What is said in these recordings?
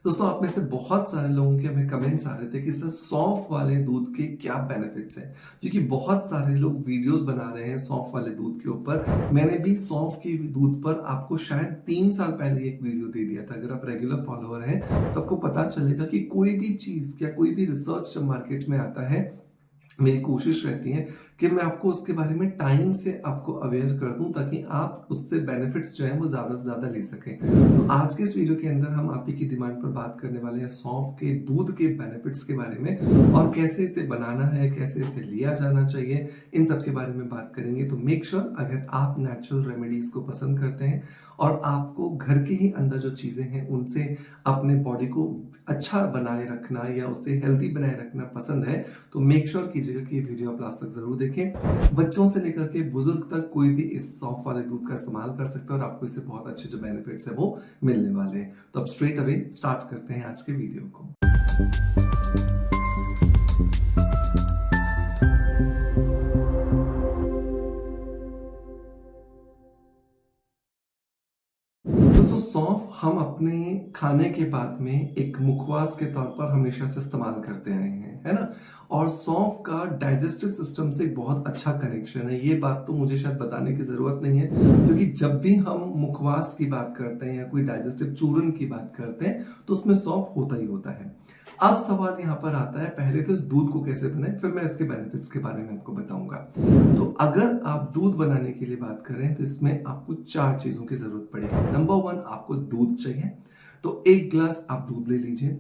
दोस्तों आप में से बहुत सारे लोगों के हमें कमेंट्स आ रहे थे कि सर सौंफ वाले दूध के क्या बेनिफिट्स हैं, क्योंकि बहुत सारे लोग वीडियोस बना रहे हैं सौंफ वाले दूध के ऊपर। मैंने भी सौंफ के दूध पर आपको शायद 3 साल पहले एक वीडियो दे दिया था। अगर आप रेगुलर फॉलोअर हैं तो आपको पता चलेगा कि कोई भी चीज या कोई भी रिसर्च जब मार्केट में आता है, मेरी कोशिश रहती है कि मैं आपको उसके बारे में टाइम से आपको अवेयर कर दूं, ताकि आप उससे बेनिफिट्स जो है वो ज्यादा से ज्यादा ले सकें। तो आज के इस वीडियो के अंदर हम आप ही की डिमांड पर बात करने वाले हैं सौंफ के दूध के बेनिफिट्स के बारे में, और कैसे इसे बनाना है, कैसे इसे लिया जाना चाहिए, इन सब के बारे में बात करेंगे। तो मेक श्योर अगर आप नेचुरल रेमेडीज को पसंद करते हैं और आपको घर के ही अंदर जो चीजें हैं उनसे अपने बॉडी को अच्छा बनाए रखना या उसे हेल्दी बनाए रखना पसंद है, तो मेक श्योर कीजिएगा कि ये वीडियो आप लास्ट तक जरूर देखें। बच्चों से लेकर के बुजुर्ग तक कोई भी इस सौंफ वाले दूध का इस्तेमाल कर सकता है और आपको इससे बहुत अच्छे जो बेनिफिट्स है वो मिलने वाले हैं। तो अब स्ट्रेट अवे स्टार्ट करते हैं आज के वीडियो को। तो सौंफ हम अपने खाने के बाद में एक मुखवास के तौर पर हमेशा से इस्तेमाल करते आए हैं, है ना। और सौंफ का डाइजेस्टिव सिस्टम से बहुत अच्छा कनेक्शन है। ये बात तो मुझे शायद बताने की जरूरत नहीं है, क्योंकि जब भी हम मुखवास की बात करते हैं या कोई डाइजेस्टिव चूर्ण की बात करते हैं तो उसमें सौंफ होता ही होता है। अब सवाल यहाँ पर आता है, पहले तो इस दूध को कैसे बनाएं, फिर मैं इसके बेनिफिट्स के बारे में आपको बताऊंगा। तो अगर आप दूध बनाने के लिए बात करें तो इसमें आपको 4 चीजों की जरूरत पड़ेगी। नंबर 1, आपको दूध चाहिए, तो 1 गिलास आप दूध ले लीजिए।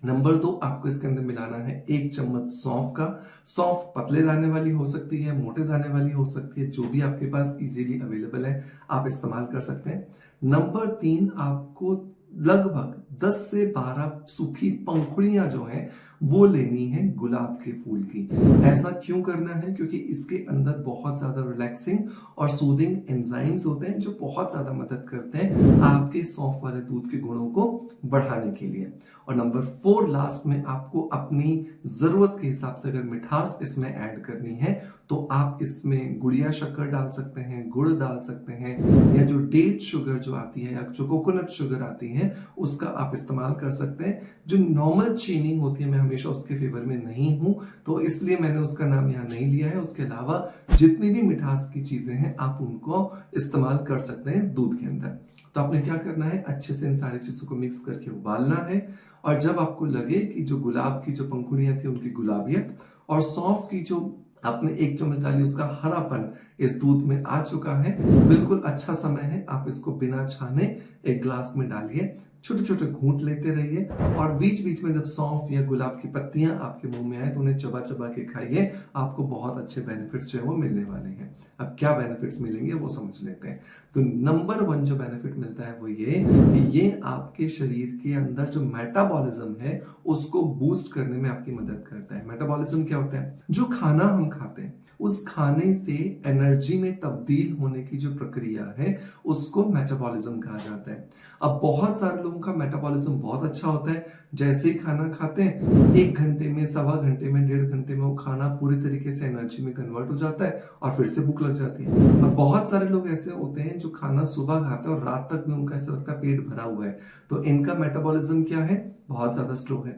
नंबर 2, आपको इसके अंदर मिलाना है 1 चम्मच सौंफ का। सौंफ पतले दाने वाली हो सकती है, मोटे दाने वाली हो सकती है, जो भी आपके पास इजीली अवेलेबल है आप इस्तेमाल कर सकते हैं। नंबर 3, आपको लगभग 10 से 12 सूखी पंखुड़ियां जो हैं वो लेनी है गुलाब के फूल की। ऐसा क्यों करना है? क्योंकि इसके अंदर बहुत ज्यादा रिलैक्सिंग और सूदिंग एंजाइम्स होते हैं जो बहुत ज्यादा मदद करते हैं आपके सौंफ वाले दूध के गुणों को बढ़ाने के लिए। और नंबर 4, लास्ट में आपको अपनी जरूरत के हिसाब से अगर मिठास इसमें ऐड करनी है तो आप इसमें गुड़िया शक्कर डाल सकते हैं, गुड़ डाल सकते हैं, या जो डेट शुगर जो आती है या जो कोकोनट शुगर आती है उसका आप इस्तेमाल कर सकते हैं। जो नॉर्मल चीनी होती है मैं हमेशा उसके फेवर में नहीं हूं, तो इसलिए मैंने उसका नाम यहाँ नहीं लिया है। उसके अलावा जितनी भी मिठास की चीजें हैं आप उनको इस्तेमाल कर सकते हैं इस दूध के अंदर। तो आपने क्या करना है, अच्छे से इन सारी चीजों को मिक्स करके उबालना है। और जब आपको लगे कि जो गुलाब की जो पंखुड़ियां थी उनकी गुलाबियत और सौंफ की जो आपने 1 चम्मच डाली उसका हरापन इस दूध में आ चुका है, बिल्कुल अच्छा समय है आप इसको बिना छाने एक ग्लास में डालिए, छोटे छोटे घूंट लेते रहिए, और बीच बीच में जब सौंफ या गुलाब की पत्तियां आपके मुंह में आए तो उन्हें चबा चबा के खाइए। आपको बहुत अच्छे बेनिफिट्स जो है वो मिलने वाले हैं। अब क्या बेनिफिट्स मिलेंगे वो समझ लेते हैं। तो नंबर 1 जो बेनिफिट मिलता है वो ये कि ये आपके शरीर के अंदर जो मेटाबॉलिज्म है उसको बूस्ट करने में आपकी मदद करता है। मेटाबॉलिज्म क्या होता है? जो खाना हम खाते हैं उस खाने से एनर्जी में तब्दील होने की जो प्रक्रिया है उसको मेटाबॉलिज्म कहा जाता है। अब बहुत सारे लोगों का मेटाबॉलिज्म बहुत अच्छा होता है, जैसे ही खाना खाते हैं 1 घंटे में, सवा घंटे में, 1.5 घंटे में वो खाना पूरी तरीके से एनर्जी में कन्वर्ट हो जाता है और फिर से भूख लग जाती है। अब बहुत सारे लोग ऐसे होते हैं जो खाना सुबह खाते हैं और रात तक में उनका ऐसा लगता है पेट भरा हुआ है, तो इनका मेटाबॉलिज्म क्या है? बहुत ज्यादा स्लो है।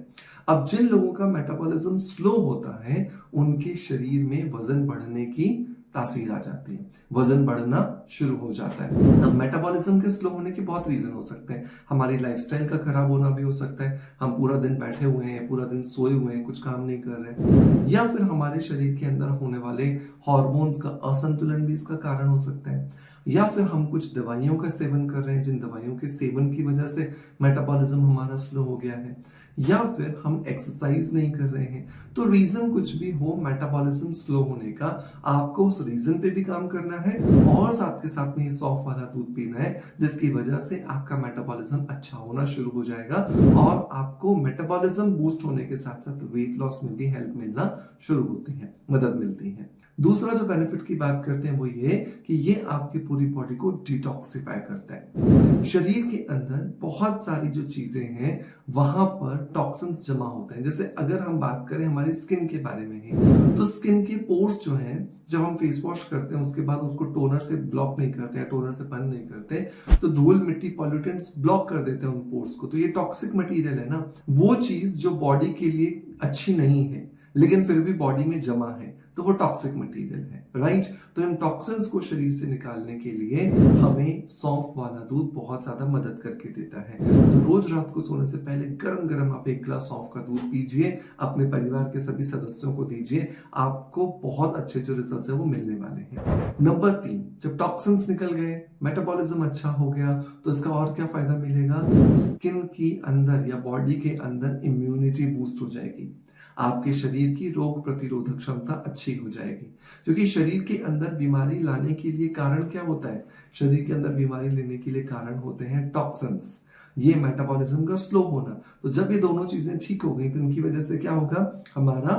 अब जिन लोगों का मेटाबॉलिज्म स्लो होता है उनके शरीर में वजन बढ़ने की तासीर आ जाती है, वजन बढ़ना शुरू हो जाता है। अब मेटाबॉलिज्म के स्लो होने के बहुत रीजन हो सकते हैं। हमारी लाइफस्टाइल का खराब होना भी हो सकता है, हम पूरा दिन बैठे हुए हैं, पूरा दिन सोए हुए हैं, कुछ काम नहीं कर रहे, या फिर हमारे शरीर के अंदर होने वाले हार्मोन्स का असंतुलन भी इसका कारण हो सकता है, या फिर हम कुछ दवाइयों का सेवन कर रहे हैं जिन दवाइयों के सेवन की वजह से मेटाबॉलिज्म हमारा स्लो हो गया है, या फिर हम एक्सरसाइज नहीं कर रहे हैं। तो रीजन कुछ भी हो मेटाबॉलिज्म स्लो होने का, आपको उस रीजन पे भी काम करना है और साथ के साथ में ये सौंफ वाला दूध पीना है, जिसकी वजह से आपका मेटाबॉलिज्म अच्छा होना शुरू हो जाएगा और आपको मेटाबॉलिज्म बूस्ट होने के साथ साथ वेट लॉस में भी हेल्प मिलना शुरू होती है, मदद मिलती है। दूसरा जो बेनिफिट की बात करते हैं वो ये कि ये आपकी पूरी बॉडी को डिटॉक्सिफाई करता है। शरीर के अंदर बहुत सारी जो चीजें हैं वहां पर टॉक्सिन्स जमा होते हैं। जैसे अगर हम बात करें हमारी स्किन के बारे में ही, तो स्किन के पोर्स जो हैं, जब हम फेस वॉश करते हैं उसके बाद उसको टोनर से ब्लॉक नहीं करते हैं, टोनर से बंद नहीं करते, तो धूल मिट्टी पॉल्यूटेंट्स ब्लॉक कर देते हैं उन पोर्स को। तो ये टॉक्सिक मटेरियल है ना, वो चीज जो बॉडी के लिए अच्छी नहीं है लेकिन फिर भी बॉडी में जमा है, तो वो टॉक्सिक मटेरियल है, राइट। तो इन टॉक्सिन्स को शरीर से निकालने के लिए हमें सौंफ वाला दूध बहुत ज्यादा मदद करके देता है। तो रोज रात को सोने से पहले गरम गरम आप एक गिलास सौंफ का दूध पीजिए, अपने परिवार के सभी सदस्यों को दीजिए, आपको बहुत अच्छे जो रिजल्ट है वो मिलने वाले हैं। नंबर 3, जब टॉक्सिन्स निकल गए, मेटाबॉलिज्म अच्छा हो गया, तो इसका और क्या फायदा मिलेगा? स्किन की अंदर या बॉडी के अंदर इम्यूनिटी बूस्ट हो जाएगी, आपके शरीर की रोग प्रतिरोधक क्षमता अच्छी हो जाएगी। क्योंकि शरीर के अंदर बीमारी लाने के लिए कारण क्या होता है? शरीर के अंदर बीमारी लेने के लिए कारण होते हैं टॉक्सिन्स, ये मेटाबॉलिज्म का स्लो होना। तो जब ये दोनों चीजें ठीक हो गई तो इनकी वजह से क्या होगा? हमारा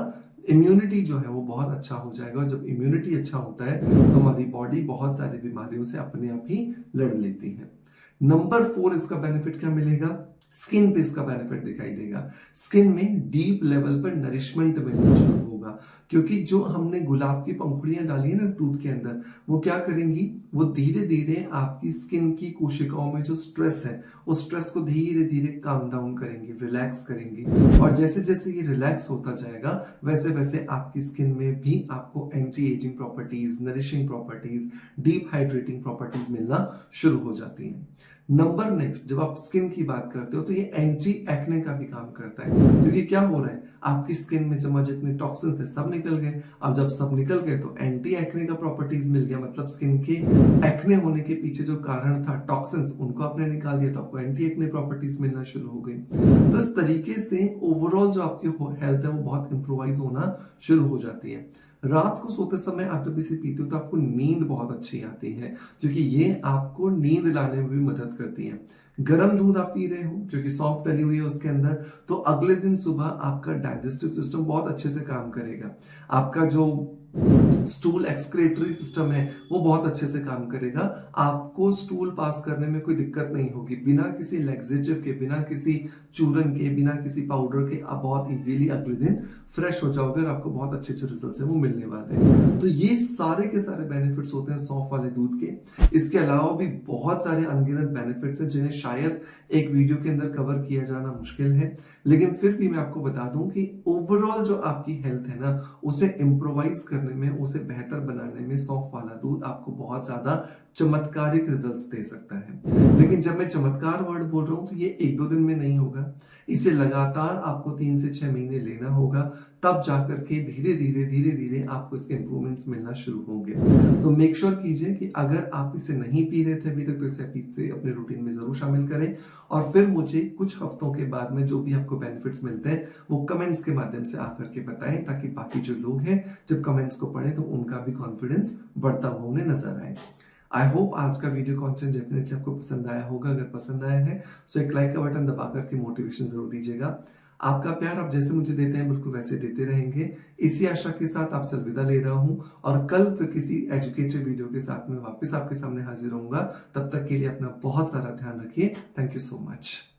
इम्यूनिटी जो है वो बहुत अच्छा हो जाएगा, और जब इम्यूनिटी अच्छा होता है तो हमारी बॉडी बहुत सारी बीमारियों से अपने आप ही लड़ लेती है। नंबर 4, इसका बेनिफिट क्या मिलेगा? स्किन पे इसका बेनिफिट दिखाई देगा। स्किन में डीप लेवल पर नरिशमेंट मिलना शुरू होगा, क्योंकि जो हमने गुलाब की पंखुड़ियां डाली है ना इस दूध के अंदर, वो क्या करेंगी? वो धीरे धीरे आपकी स्किन की कोशिकाओं में जो स्ट्रेस है उस स्ट्रेस को धीरे धीरे काम डाउन करेंगी, रिलैक्स करेंगी, और जैसे जैसे ये रिलैक्स होता जाएगा वैसे वैसे आपकी स्किन में भी आपको anti ageing properties, nourishing properties, deep hydrating properties मिलना शुरू हो जाती हैं। नंबर नेक्स्ट, जब आप स्किन की बात करते हो तो ये एंटी एक्ने का भी काम करता है, क्योंकि क्या हो रहा है? आपकी स्किन में जमा जितने टॉक्सिन थे सब निकल गए। अब जब सब निकल गए तो एंटी एक्ने का प्रॉपर्टीज मिल गया, मतलब स्किन के एक्ने होने के पीछे जो कारण था टॉक्सिन्स, उनको आपने निकाल दिया तो आपको एंटी एक्ने प्रॉपर्टीज मिलना शुरू हो गई। तो इस तरीके से ओवरऑल जो आपकी हेल्थ है वो बहुत इंप्रूवाइज होना शुरू हो जाती है। रात को सोते समय आप जब इसे पीते हो तो आपको नींद बहुत अच्छी आती है, क्योंकि ये आपको नींद लाने में भी मदद करती है। गर्म दूध आप पी रहे हो क्योंकि सॉफ्ट डली हुई है उसके अंदर, तो अगले दिन सुबह आपका डाइजेस्टिव सिस्टम बहुत अच्छे से काम करेगा, आपका जो स्टूल एक्सक्रेटरी सिस्टम है वो बहुत अच्छे से काम करेगा, आपको स्टूल पास करने में कोई दिक्कत नहीं होगी। बिना किसी लैक्सेटिव के, बिना किसी चूरन के, बिना किसी पाउडर के आप बहुत इजीली अगले दिन फ्रेश हो जाओगे और आपको बहुत अच्छे अच्छे रिजल्ट है वो मिलने वाले हैं। तो ये सारे के सारे बेनिफिट्स होते हैं सौंफ वाले दूध के। इसके अलावा भी बहुत सारे अनगिनत बेनिफिट्स हैं जिन्हें शायद एक वीडियो के अंदर कवर किया जाना मुश्किल है, लेकिन फिर भी मैं आपको बता दूं कि ओवरऑल जो आपकी हेल्थ है ना उसे इम्प्रोवाइज करने में, उसे बेहतर बनाने में सौंफ वाला दूध आपको बहुत ज्यादा चमत्कारिक रिजल्ट्स दे सकता है। लेकिन जब मैं चमत्कार वर्ड बोल रहा हूं तो ये 1-2 दिन में नहीं होगा, इसे लगातार आपको 3 से 6 महीने लेना होगा, तब जाकर के धीरे धीरे आपको इसके इंप्रूवमेंट्स मिलना शुरू होंगे। तो मेक श्योर कीजिए कि अगर आप इसे नहीं पी रहे थे अभी तक तो इसे अपने रूटीन में जरूर शामिल करें, और फिर मुझे कुछ हफ्तों के बाद में जो भी आपको बेनिफिट्स मिलते हैं वो कमेंट्स के माध्यम से आकर के बताएं, ताकि बाकी जो लोग हैं जब कमेंट्स को पढ़ें तो उनका भी कॉन्फिडेंस बढ़ता हुआ उन्हें नजर आए। आई होप आज का वीडियो कंटेंट डेफिनेटली आपको पसंद आया होगा। अगर पसंद आया है तो एक लाइक का बटन दबा करके मोटिवेशन जरूर दीजिएगा। आपका प्यार आप जैसे मुझे देते हैं बिल्कुल वैसे देते रहेंगे, इसी आशा के साथ आपसे अलविदा ले रहा हूं, और कल फिर किसी एजुकेटिव वीडियो के साथ में वापस आपके सामने हाजिर होऊंगा। तब तक के लिए अपना बहुत सारा ध्यान रखिए। Thank you so much.